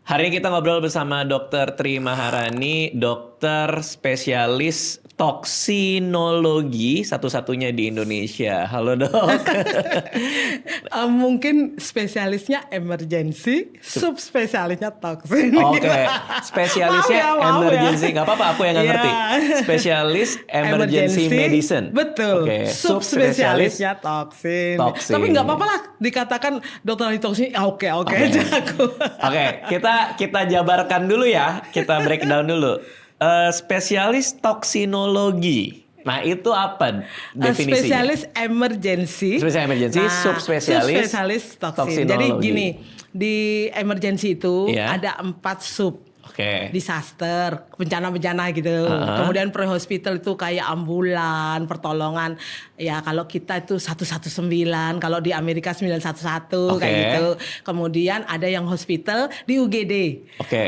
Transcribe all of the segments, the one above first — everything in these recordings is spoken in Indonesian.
Hari ini kita ngobrol bersama Dr. Tri Maharani, dokter spesialis toksinologi satu-satunya di Indonesia. Halo dok. Mungkin spesialisnya emergency, subspesialisnya toksin. Oke, spesialisnya emergency. Gak apa-apa, aku yang gak ngerti. Spesialis emergency medicine. Betul. Oke. Subspesialisnya toksin. Tapi nggak apa-apa lah dikatakan dokter ahli toksin. Oke aja aku. Oke, kita jabarkan dulu ya. Kita breakdown dulu. Spesialis toksinologi. Nah, itu apa definisinya? Spesialis emergency. Subspesialis toksin. Jadi gini, di emergency itu ada 4 sub. Disaster, bencana-bencana gitu. Kemudian pre-hospital itu kayak ambulan, pertolongan. Ya kalau kita itu 119, kalau di Amerika 911 kayak gitu. Kemudian ada yang hospital di UGD.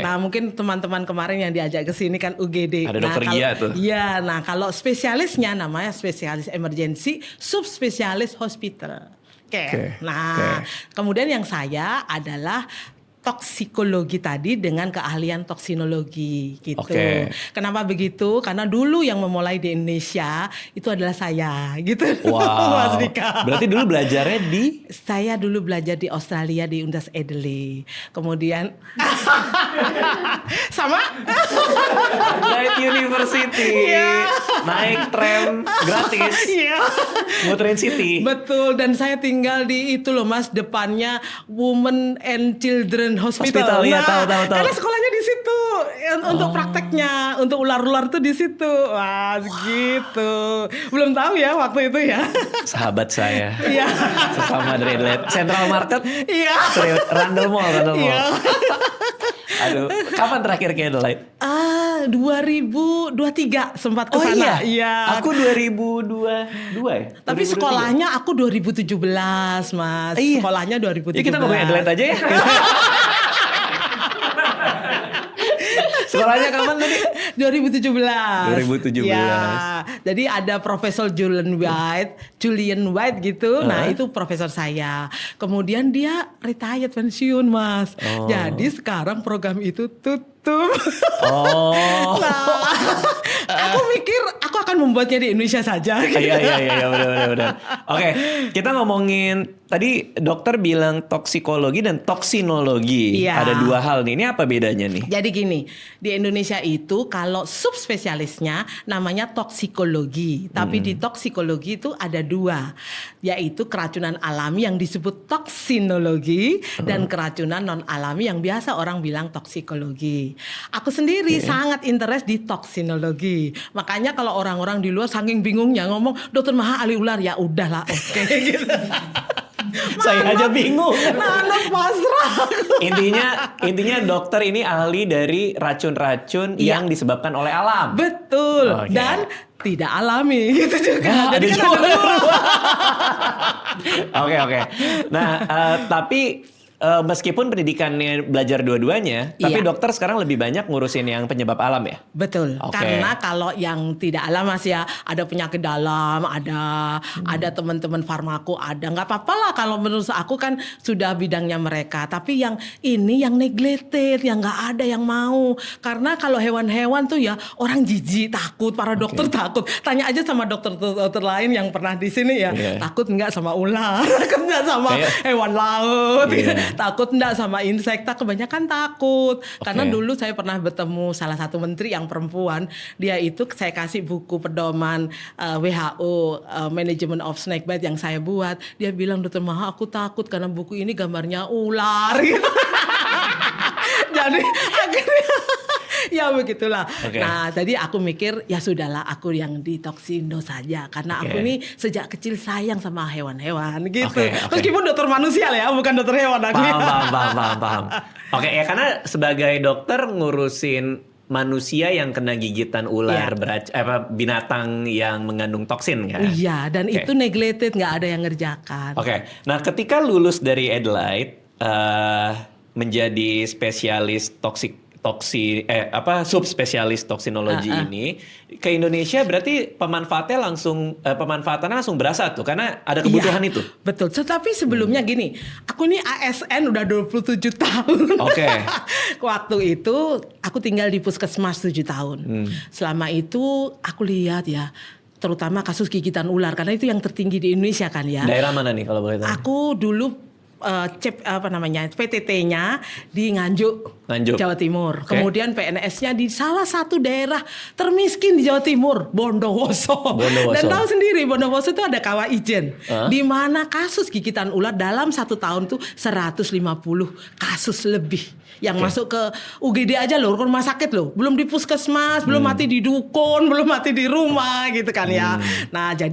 Nah mungkin teman-teman kemarin yang diajak ke sini kan UGD. Ada dokter Gia tuh. Iya, nah kalau spesialisnya namanya spesialis emergency, subspesialis hospital. Kemudian yang saya adalah toksikologi tadi dengan keahlian toksinologi gitu. Kenapa begitu? Karena dulu yang memulai di Indonesia itu adalah saya gitu. Wow. Mas Dika. Berarti dulu belajarnya di? Saya dulu belajar di Australia di Universitas Adelaide. Kemudian sama Naik university, naik tram gratis, muterin city. Betul, dan saya tinggal di itu loh Mas, depannya Women and Children Hospital. Ya, tahu. Karena sekolahnya di situ untuk prakteknya, untuk ular-ular tuh di situ. Wah, gitu. Belum tahu ya waktu itu ya. Sahabat saya. Sesama dari Adelaide. Central Market. Randall Mall. Aduh, kapan terakhir ke Adelaide? 2023 sempat ke sana. Iya. Aku 2022 ya. Tapi 2023. Sekolahnya aku 2017, Mas. Sekolahnya 2017. Ya kita ngomongin Adelaide aja ya. Sekolahnya kapan tadi? 2017. Ya. Jadi ada Profesor Julian White gitu. Nah, itu profesor saya. Kemudian dia retired pensiun, Mas. Jadi sekarang program itu tutup. Nah, aku mikir aku akan membuatnya di Indonesia saja. Iya, benar. Oke, kita ngomongin tadi dokter bilang toksikologi dan toksinologi. Ada 2 hal nih. Ini apa bedanya nih? Jadi gini, di Indonesia itu kalau subspesialisnya namanya toksikologi. Tapi di toksikologi itu ada 2, yaitu keracunan alami yang disebut toksinologi dan keracunan non alami yang biasa orang bilang toksikologi. Aku sendiri sangat interest di toksinologi. Makanya kalau orang-orang di luar saking bingungnya ngomong dokter Maha ahli ular, ya udahlah gitu. Saya aja bingung. Pasrah. Intinya dokter ini ahli dari racun-racun yang disebabkan oleh alam. Betul. Dan tidak alami gitu juga. Ada juga. Oke. Nah, tapi meskipun pendidikannya belajar dua-duanya, tapi dokter sekarang lebih banyak ngurusin yang penyebab alam ya? Betul. Karena kalau yang tidak alam Mas ya, ada penyakit dalam, ada teman-teman farmako, ada. Nggak apa-apa lah kalau menurut aku kan sudah bidangnya mereka. Tapi yang ini yang neglected, yang nggak ada yang mau. Karena kalau hewan-hewan tuh ya orang jijik, takut, para dokter takut. Tanya aja sama dokter lain yang pernah di sini ya, takut nggak sama ular, takut nggak sama hewan laut. Takut enggak sama insekta, kebanyakan takut. Karena dulu saya pernah bertemu salah satu menteri yang perempuan, dia itu saya kasih buku pedoman WHO Management of Snakebite yang saya buat. Dia bilang, dokter Maha aku takut karena buku ini gambarnya ular gitu. Jadi akhirnya ya begitulah. Nah, tadi aku mikir ya sudahlah aku yang di toksindo saja karena aku ini sejak kecil sayang sama hewan-hewan gitu. Meskipun dokter manusia lah ya, bukan dokter hewan aku. Paham. Ya karena sebagai dokter ngurusin manusia yang kena gigitan ular, binatang yang mengandung toksin kan? Iya, dan itu neglected, nggak ada yang ngerjakan. Nah ketika lulus dari Adelaide menjadi spesialis subspesialis toksinologi ini ke Indonesia, berarti pemanfaatannya langsung berasa tuh karena ada kebutuhan Iya, itu. betul. Tetapi sebelumnya gini, aku ini ASN udah 27 tahun. Oke. Waktu itu aku tinggal di puskesmas 7 tahun. Selama itu aku lihat ya, terutama kasus gigitan ular karena itu yang tertinggi di Indonesia kan ya. Daerah mana nih kalau boleh tahu? Aku dulu PTT-nya di Nganjuk, Jawa Timur. Okay. Kemudian PNS-nya di salah satu daerah termiskin di Jawa Timur, Bondowoso. Dan tahu sendiri Bondowoso itu ada kawah ijen, di mana kasus gigitan ular dalam 1 tahun tuh 150 kasus lebih yang masuk ke UGD aja loh, rumah sakit loh, belum di puskesmas, belum mati di dukun, belum mati di rumah gitu kan ya. Nah jadi